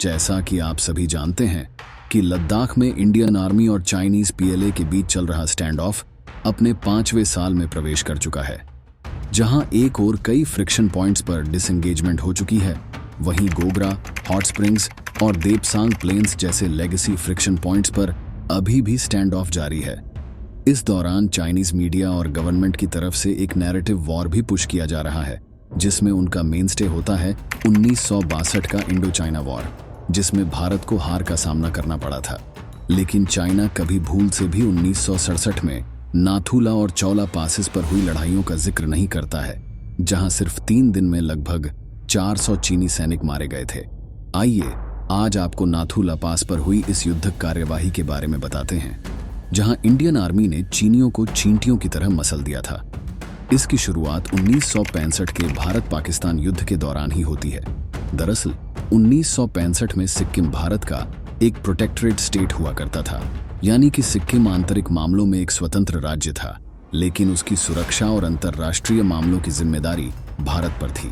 जैसा कि आप सभी जानते हैं कि लद्दाख में इंडियन आर्मी और चाइनीज पीएलए के बीच चल रहा स्टैंड ऑफ अपने 5वें साल में प्रवेश कर चुका है। जहां एक और कई फ्रिक्शन पॉइंट्स पर डिसएंगेजमेंट हो चुकी है, वहीं गोगरा, हॉट स्प्रिंग्स और देपसांग प्लेन्स जैसे लेगेसी फ्रिक्शन पॉइंट्स पर अभी भी स्टैंड ऑफ जारी है। इस दौरान चाइनीज मीडिया और गवर्नमेंट की तरफ से एक नैरेटिव वॉर भी पुश किया जा रहा है, जिसमें उनका मेनस्टे होता है 1962 का इंडो चाइना वॉर, जिसमें भारत को हार का सामना करना पड़ा था। लेकिन चाइना कभी भूल से भी 1967 में नाथुला और चौला पासेस पर हुई लड़ाइयों का जिक्र नहीं करता है, जहां सिर्फ 3 दिन में लगभग 400 चीनी सैनिक मारे गए थे। आइए आज आपको नाथुला पास पर हुई इस युद्धक कार्यवाही के बारे में बताते हैं, जहां इंडियन आर्मी ने चीनियों को चींटियों की तरह मसल दिया था। इसकी शुरुआत 1965 के भारत पाकिस्तान युद्ध के दौरान ही होती है। दरअसल 1965 में सिक्किम भारत का एक प्रोटेक्टरेट स्टेट हुआ करता था, यानी कि सिक्किम आंतरिक मामलों में एक स्वतंत्र राज्य था, लेकिन उसकी सुरक्षा और अंतर्राष्ट्रीय मामलों की जिम्मेदारी भारत पर थी।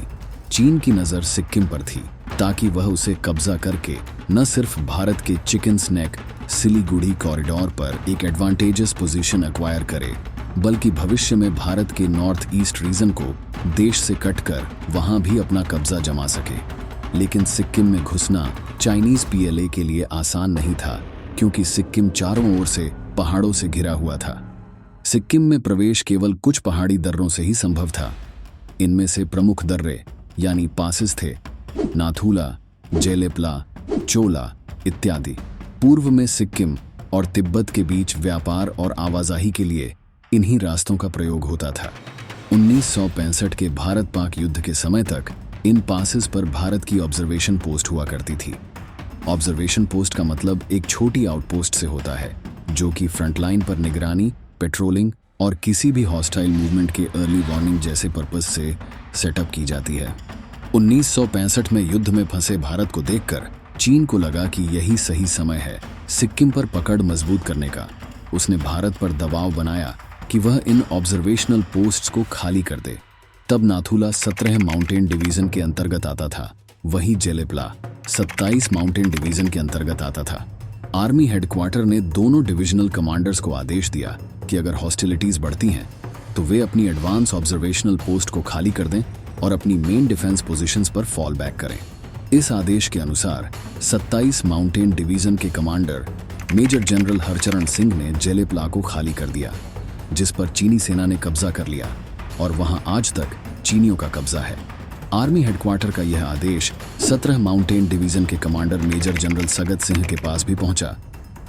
चीन की नज़र सिक्किम पर थी ताकि वह उसे कब्जा करके न सिर्फ भारत के चिकन स्नैक सिलीगुड़ी कॉरिडोर पर एक एडवांटेजस पोजीशन एक्वायर करे, बल्कि भविष्य में भारत के नॉर्थ ईस्ट रीजन को देश से कटकर वहां भी अपना कब्जा जमा सके। लेकिन सिक्किम में घुसना चाइनीज पीएलए के लिए आसान नहीं था, क्योंकि सिक्किम चारों ओर से पहाड़ों से घिरा हुआ था। सिक्किम में प्रवेश केवल कुछ पहाड़ी दर्रों से ही संभव था। इनमें से प्रमुख दर्रे यानी पासेस थे नाथुला, जेलेपला, चोला इत्यादि। पूर्व में सिक्किम और तिब्बत के बीच व्यापार और आवाजाही के लिए इन्हीं रास्तों का प्रयोग होता था। 1965 के भारत पाक युद्ध के समय तक इन पासेस पर भारत की ऑब्जर्वेशन पोस्ट हुआ करती थी। ऑब्जर्वेशन पोस्ट का मतलब एक छोटी आउटपोस्ट से होता है, जो कि फ्रंटलाइन पर निगरानी, पेट्रोलिंग और किसी भी हॉस्टाइल मूवमेंट के अर्ली वार्निंग जैसे पर्पस से सेटअप की जाती है। 1965 में युद्ध में फंसे भारत को देखकर चीन को लगा कि यही सही समय है सिक्किम पर पकड़ मजबूत करने का। उसने भारत पर दबाव बनाया कि वह इन ऑब्जर्वेशनल पोस्ट्स को खाली कर दे। तब नाथुला 17 माउंटेन डिवीजन के अंतर्गत आता था, वहीं जेलेपला 27 माउंटेन डिवीजन के अंतर्गत आता था। आर्मी हेडक्वार्टर ने दोनों डिविजनल कमांडर्स को आदेश दिया कि अगर हॉस्टिलिटीज बढ़ती हैं तो वे अपनी एडवांस ऑब्जर्वेशनल पोस्ट को खाली कर दें और अपनी मेन डिफेंस पोजीशंस पर फॉल बैक करें। इस आदेश के अनुसार 27 माउंटेन डिवीजन के commander major general Harcharan Singh ने जेलेपला को खाली कर दिया, जिस पर चीनी सेना ने कब्जा कर लिया और वहां आज तक चीनियों का कब्जा है। आर्मी हेडक्वार्टर का यह आदेश 17 माउंटेन डिवीजन के commander major general Sagat Singh के पास भी पहुंचा,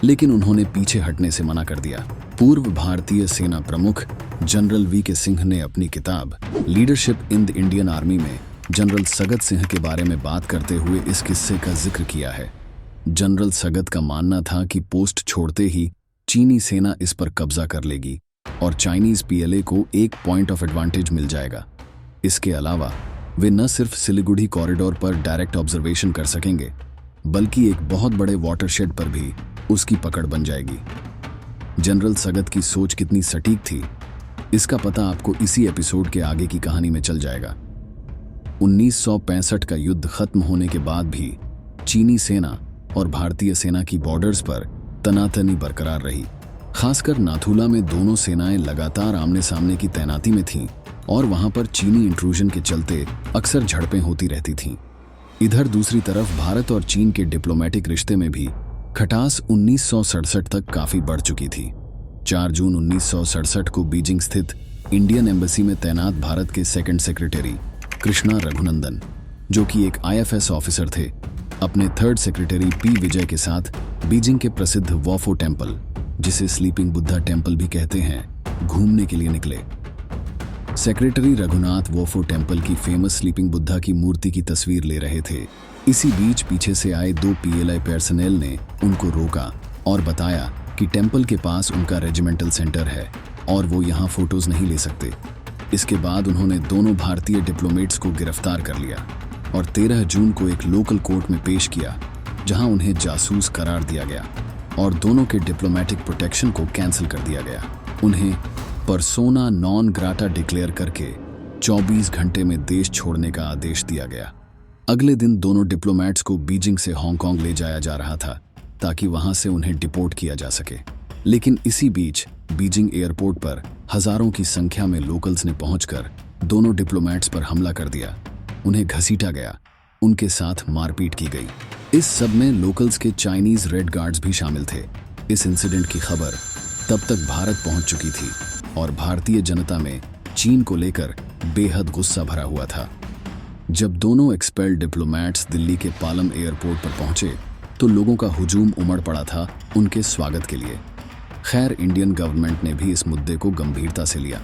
लेकिन उन्होंने पीछे हटने से मना कर दिया। पूर्व भारतीय सेना प्रमुख जनरल वी.के. सिंह ने अपनी किताब leadership in the Indian army में जनरल सगत सिंह के बारे में बात करते हुए इस किस्से का जिक्र किया है। जनरल सगत का मानना था कि पोस्ट छोड़ते ही चीनी सेना इस पर कब्जा कर लेगी और चाइनीज पीएलए को एक पॉइंट ऑफ एडवांटेज मिल जाएगा। इसके अलावा वे न सिर्फ सिलीगुड़ी कॉरिडोर पर डायरेक्ट ऑब्जर्वेशन कर सकेंगे, बल्कि एक बहुत बड़े वाटरशेड पर भी उसकी पकड़ बन जाएगी। जनरल सगत की सोच कितनी सटीक थी, इसका पता आपको इसी एपिसोड के आगे की कहानी में चल जाएगा। 1965 का युद्ध खत्म होने के बाद भी चीनी सेना और भारतीय सेना की बॉर्डर्स पर तनातनी बरकरार रही। खासकर नाथुला में दोनों सेनाएं लगातार आमने सामने की तैनाती में थीं और वहां पर चीनी इंट्रूजन के चलते अक्सर झड़पें होती रहती थीं। इधर दूसरी तरफ भारत और चीन के डिप्लोमेटिक रिश्ते में भी खटास 1967 तक काफी बढ़ चुकी थी। 4 जून 1967 को बीजिंग स्थित इंडियन एम्बेसी में तैनात भारत के सेकंड सेक्रेटरी कृष्णा रघुनंदन, जो कि एक आईएफएस ऑफिसर थे, अपने थर्ड सेक्रेटरी पी विजय के साथ बीजिंग के प्रसिद्ध वॉफो टेम्पल, जिसे स्लीपिंग बुद्धा टेम्पल भी कहते हैं, घूमने के लिए निकले। सेक्रेटरी रघुनाथ वोफो टेम्पल की फेमस स्लीपिंग बुद्धा की मूर्ति की तस्वीर ले रहे थे। इसी बीच पीछे से आए 2 पीएलआई पर्सनेल ने उनको रोका और बताया कि टेम्पल के पास उनका रेजिमेंटल सेंटर है और वो यहाँ फोटोज नहीं ले सकते। इसके बाद उन्होंने दोनों भारतीय डिप्लोमेट्स को गिरफ्तार कर लिया और 13 जून को एक लोकल कोर्ट में पेश किया, जहां उन्हें जासूस करार दिया गया और दोनों के डिप्लोमेटिक प्रोटेक्शन को कैंसिल कर दिया गया। उन्हें पर्सोना नॉन ग्राटा डिक्लेयर करके 24 घंटे में देश छोड़ने का आदेश दिया गया। अगले दिन दोनों डिप्लोमेट्स को बीजिंग से हांगकांग ले जाया जा रहा था ताकि वहां से उन्हें डिपोर्ट किया जा सके। लेकिन इसी बीच बीजिंग एयरपोर्ट पर हजारों की संख्या में लोकल्स ने पहुंचकर दोनों डिप्लोमेट्स पर हमला कर दिया। उन्हें घसीटा गया, उनके साथ मारपीट की गई। इस सब में लोकल्स के चाइनीज रेड गार्ड्स भी शामिल थे। इस इंसिडेंट की खबर तब तक भारत पहुंच चुकी थी और भारतीय जनता में चीन को लेकर बेहद गुस्सा भरा हुआ था। जब दोनों एक्सपेल्ड डिप्लोमेट्स दिल्ली के पालम एयरपोर्ट पर पहुंचे तो लोगों का हुजूम उमड़ पड़ा था उनके स्वागत के लिए। खैर, इंडियन गवर्नमेंट ने भी इस मुद्दे को गंभीरता से लिया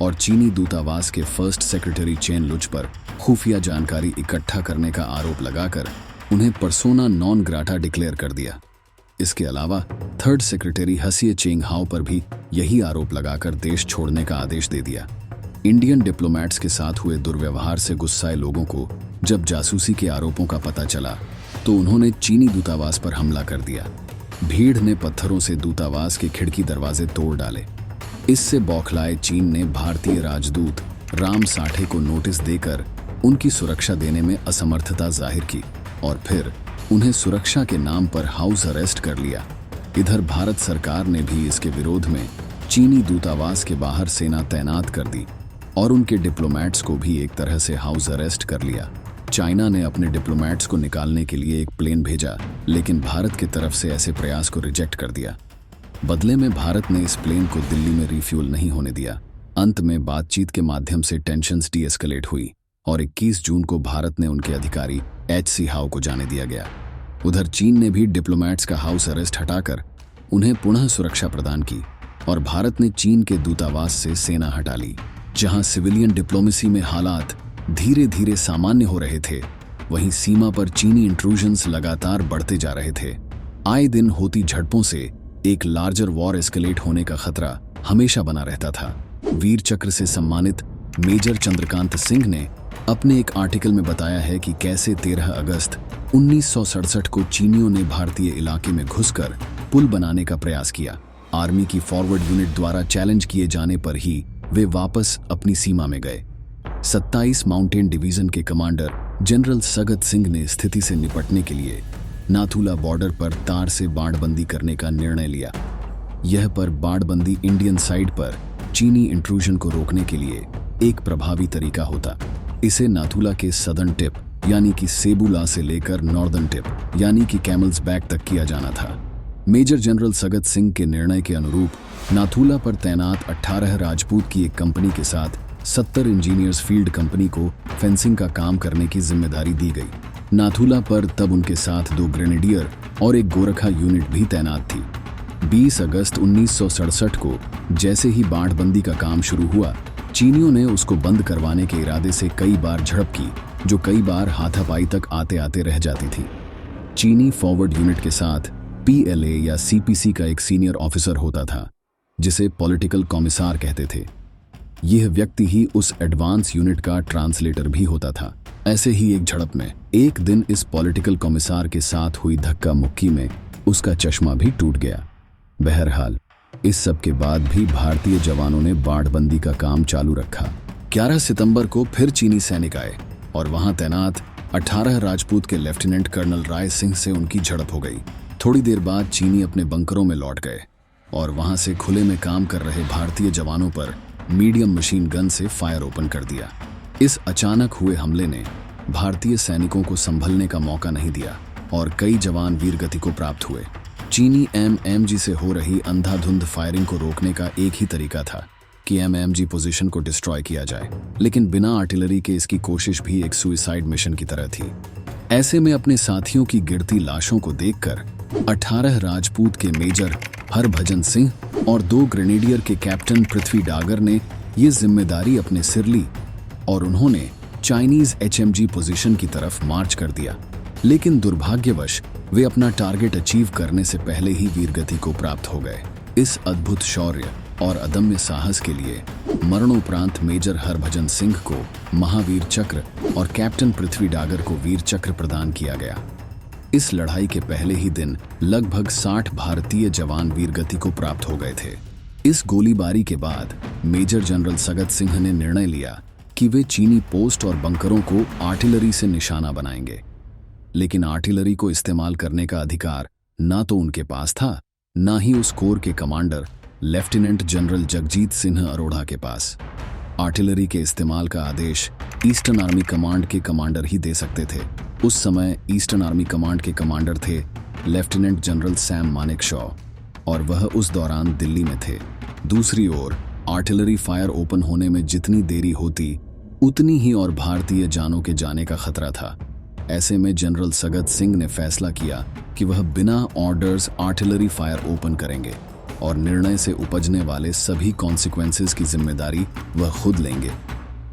और चीनी दूतावास के फर्स्ट सेक्रेटरी चेन लुच पर खुफिया जानकारी इकट्ठा करने का आरोप लगाकर उन्हें पर्सोना नॉन ग्राटा डिक्लेयर कर दिया। इसके अलावा थर्ड सेक्रेटरी हसिए चेंग हाओ पर भी यही आरोप लगाकर देश छोड़ने का आदेश दे दिया। इंडियन डिप्लोमेट्स के साथ हुए दुर्व्यवहार से गुस्साए लोगों को जब जासूसी के आरोपों का पता चला तो उन्होंने चीनी दूतावास पर हमला कर दिया। भीड़ ने पत्थरों से दूतावास के खिड़की दरवाजे तोड़ डाले। इससे बौखलाए चीन ने भारतीय राजदूत राम साठे को नोटिस देकर उनकी सुरक्षा देने में असमर्थता जाहिर की और फिर उन्हें सुरक्षा के नाम पर हाउस अरेस्ट कर लिया। इधर भारत सरकार ने भी इसके विरोध में चीनी दूतावास के बाहर सेना तैनात कर दी और उनके डिप्लोमेट्स को भी एक तरह से हाउस अरेस्ट कर लिया। चाइना ने अपने डिप्लोमेट्स को निकालने के लिए एक प्लेन भेजा, लेकिन भारत की तरफ से ऐसे प्रयास को रिजेक्ट कर दिया। बदले में भारत ने इस प्लेन को दिल्ली में रिफ्यूल नहीं होने दिया। अंत में बातचीत के माध्यम से टेंशन्स डी-एस्केलेट हुई और 21 जून को भारत ने उनके अधिकारी एच.सी. हाओ को जाने दिया गया। उधर चीन ने भी डिप्लोमेट्स का हाउस अरेस्ट हटाकर उन्हें पुनः सुरक्षा प्रदान की और भारत ने चीन के दूतावास से सेना हटा ली। जहां सिविलियन डिप्लोमेसी में हालात धीरे धीरे सामान्य हो रहे थे, वहीं सीमा पर चीनी इंट्रूजन्स लगातार बढ़ते जा रहे थे। आए दिन होती झड़पों से एक लार्जर वॉर एस्केलेट होने का खतरा हमेशा बना रहता था। वीर चक्र से सम्मानित मेजर चंद्रकांत सिंह ने अपने एक आर्टिकल में बताया है कि कैसे 13 अगस्त 1967 को चीनियों ने भारतीय इलाके में घुसकर पुल बनाने का प्रयास किया। आर्मी की फॉरवर्ड यूनिट द्वारा चैलेंज किए जाने पर ही वे वापस अपनी सीमा में गए। 27 माउंटेन डिवीजन के कमांडर जनरल सगत सिंह ने स्थिति से निपटने के लिए नाथुला बॉर्डर पर तार से बाड़बंदी करने का निर्णय लिया। यह पर बाड़बंदी इंडियन साइड पर चीनी इंट्रूजन को रोकने के लिए एक प्रभावी तरीका होता। इसे नाथुला के सदर्न टिप यानी कि सेबुला से लेकर नॉर्दर्न टिप यानी कि कैमल्स बैक तक किया जाना था। मेजर जनरल सगत सिंह के निर्णय के अनुरूप नाथुला पर तैनात 18 राजपूत की एक कंपनी के साथ 70 इंजीनियर्स फील्ड कंपनी को फेंसिंग का काम करने की जिम्मेदारी दी गई। नाथुला पर तब उनके साथ 2 ग्रेनेडियर और एक गोरखा यूनिट भी तैनात थी। 20 अगस्त 1967 को जैसे ही बाड़बंदी का काम शुरू हुआ, चीनियों ने उसको बंद करवाने के इरादे से कई बार झड़प की, जो कई बार हाथापाई तक आते आते रह जाती थी। चीनी फॉरवर्ड यूनिट के साथ PLA या CPC का एक सीनियर ऑफिसर होता था, जिसे पॉलिटिकल कॉमिसार कहते थे। यह व्यक्ति ही उस एडवांस यूनिट का ट्रांसलेटर भी होता था। ऐसे ही एक झड़प में एक दिन इस पॉलिटिकल कॉमिसार के साथ हुई धक्का मुक्की में उसका चश्मा भी टूट गया। बहरहाल, इस सब के बाद भी भारतीय जवानों ने बाड़बंदी का काम चालू रखा। 11 सितंबर को फिर चीनी सैनिक आए और वहां तैनात 18 राजपूत के लेफ्टिनेंट कर्नल राय सिंह से उनकी झड़प हो गई। थोड़ी देर बाद चीनी अपने बंकरों में लौट गए और वहां से खुले में काम कर रहे भारतीय जवानों पर मीडियम मशीन गन से फायर ओपन कर दिया। इस अचानक हुए हमले ने भारतीय सैनिकों को संभलने का मौका नहीं दिया और कई जवान वीरगति को प्राप्त हुए। चीनी MMG से हो रही अंधाधुंध फायरिंग को रोकने का एक ही तरीका था कि MMG पोजीशन को डिस्ट्रॉय किया जाए, लेकिन बिना आर्टिलरी के इसकी कोशिश भी एक सुइसाइड मिशन की तरह थी। ऐसे में अपने साथियों की गिरती लाशों को देखकर 18 राजपूत के मेजर हरभजन सिंह और 2 ग्रेनेडियर के कैप्टन पृथ्वी डागर ने ये जिम्मेदारी अपने सिर ली और उन्होंने चाइनीज HMG पोजीशन की तरफ मार्च कर दिया। लेकिन दुर्भाग्यवश वे अपना टारगेट अचीव करने से पहले ही वीरगति को प्राप्त हो गए। इस अद्भुत शौर्य और अदम्य साहस के लिए मरणोपरांत मेजर हरभजन सिंह को महावीर चक्र और कैप्टन पृथ्वी डागर को वीर चक्र प्रदान किया गया। इस लड़ाई के पहले ही दिन लगभग 60 भारतीय जवान वीरगति को प्राप्त हो गए थे। इस गोलीबारी के बाद मेजर जनरल सगत सिंह ने निर्णय लिया कि वे चीनी पोस्ट और बंकरों को आर्टिलरी से निशाना बनाएंगे। लेकिन आर्टिलरी को इस्तेमाल करने का अधिकार ना तो उनके पास था, ना ही उस कोर के commander lieutenant general Jagjit Singh Arora के पास। आर्टिलरी के इस्तेमाल का आदेश ईस्टर्न आर्मी कमांड के कमांडर ही दे सकते थे। उस समय ईस्टर्न आर्मी कमांड के कमांडर थे लेफ्टिनेंट जनरल सैम मानेकशॉ, और वह उस दौरान दिल्ली में थे। दूसरी ओर आर्टिलरी फायर ओपन होने में जितनी देरी होती उतनी ही और भारतीय जानों के जाने का खतरा था। ऐसे में जनरल सगत सिंह ने फैसला किया कि वह बिना ऑर्डर्स आर्टिलरी फायर ओपन करेंगे और निर्णय से उपजने वाले सभी कॉन्सिक्वेंसेस की जिम्मेदारी वह खुद लेंगे,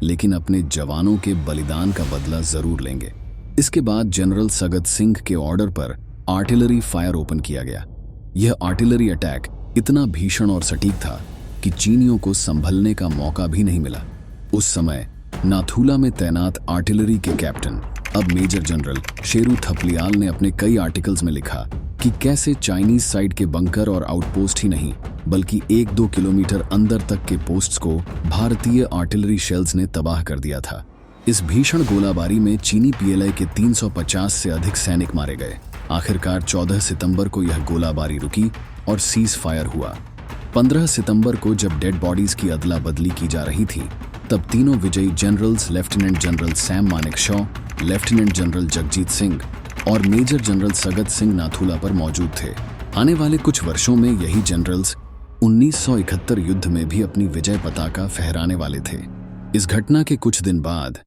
लेकिन अपने जवानों के बलिदान का बदला जरूर लेंगे। इसके बाद जनरल सगत सिंह के ऑर्डर पर आर्टिलरी फायर ओपन किया गया। यह आर्टिलरी अटैक इतना भीषण और सटीक था कि चीनियों को संभलने का मौका भी नहीं मिला। उस समय नाथुला में तैनात आर्टिलरी के कैप्टन, अब मेजर जनरल शेरू थपलियाल ने अपने कई आर्टिकल्स में लिखा कि कैसे चाइनीज साइड के बंकर और आउटपोस्ट ही नहीं बल्कि 1-2 किलोमीटर अंदर तक के पोस्ट्स को भारतीय आर्टिलरी शेल्स ने तबाह कर दिया था। इस भीषण गोलाबारी में चीनी पीएलए के 350 से अधिक सैनिक मारे गए। आखिरकार 14 सितंबर को यह गोलाबारी रुकी और सीज फायर हुआ। 15 सितंबर को जब डेड बॉडीज की अदला बदली की जा रही थी, तब तीनों विजयी generals lieutenant general Sam Manekshaw, lieutenant general Jagjit Singh और मेजर जनरल सगत सिंह नाथुला पर मौजूद थे। आने वाले कुछ वर्षों में यही जनरल्स 1971 युद्ध में भी अपनी विजय पताका फहराने वाले थे। इस घटना के कुछ दिन बाद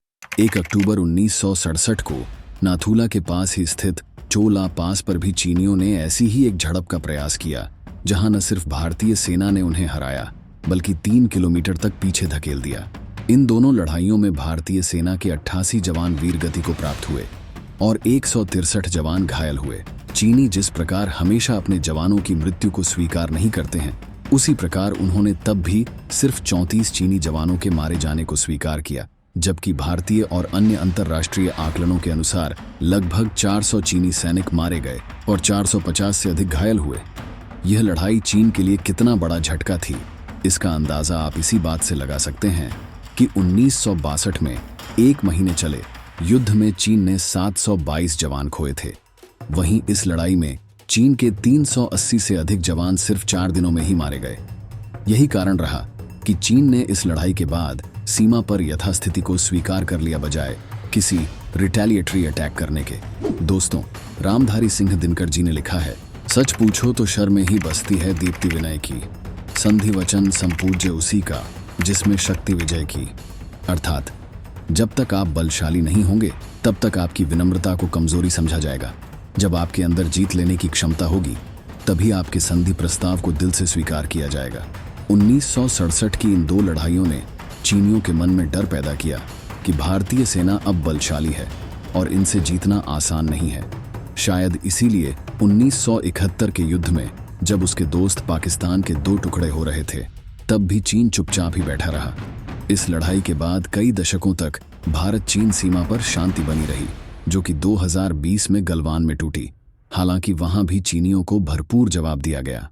1 अक्टूबर 1967 को नाथुला के पास ही स्थित चोला पास पर भी चीनियों ने ऐसी ही एक झड़प का प्रयास किया, जहां न सिर्फ भारतीय सेना ने उन्हें हराया बल्कि 3 किलोमीटर तक पीछे धकेल दिया। इन दोनों लड़ाइयों में भारतीय सेना के 88 जवान वीरगति को प्राप्त हुए और 163 जवान घायल हुए। चीनी जिस प्रकार हमेशा अपने जवानों की मृत्यु को स्वीकार नहीं करते हैं, उसी प्रकार उन्होंने तब भी सिर्फ 34 चीनी जवानों के मारे जाने को स्वीकार किया, जबकि भारतीय और अन्य अंतर्राष्ट्रीय आकलनों के अनुसार लगभग 400 चीनी सैनिक मारे गए और 450 से अधिक घायल हुए। यह लड़ाई चीन के लिए कितना बड़ा झटका थी, इसका अंदाजा आप इसी बात से लगा सकते हैं कि 1962 में 1 महीने चले युद्ध में चीन ने 722 जवान खोए थे। वहीं इस लड़ाई में चीन के 380 से अधिक जवान सिर्फ 4 दिनों में ही मारे गए। यही कारण रहा कि चीन ने इस लड़ाई के बाद सीमा पर यथास्थिति को स्वीकार कर लिया बजाय किसी रिटेलिएटरी अटैक करने के। दोस्तों, रामधारी सिंह दिनकर जी ने लिखा है, सच पूछो तो शर्म ही बसती है दीप्ति विनय की, संधि वचन संपूज्य उसी का जिसमें शक्ति विजय की। अर्थात जब तक आप बलशाली नहीं होंगे तब तक आपकी विनम्रता को कमजोरी समझा जाएगा। जब आपके अंदर जीत लेने की क्षमता होगी तभी आपके संधि प्रस्ताव को दिल से स्वीकार किया जाएगा। 1967 की इन 2 लड़ाइयों ने चीनियों के मन में डर पैदा किया कि भारतीय सेना अब बलशाली है और इनसे जीतना आसान नहीं है। शायद इसीलिए 1971 के युद्ध में जब उसके दोस्त पाकिस्तान के 2 टुकड़े हो रहे थे, तब भी चीन चुपचाप ही बैठा रहा। इस लड़ाई के बाद कई दशकों तक भारत चीन सीमा पर शांति बनी रही, जो कि 2020 में गलवान में टूटी। हालांकि वहां भी चीनियों को भरपूर जवाब दिया गया।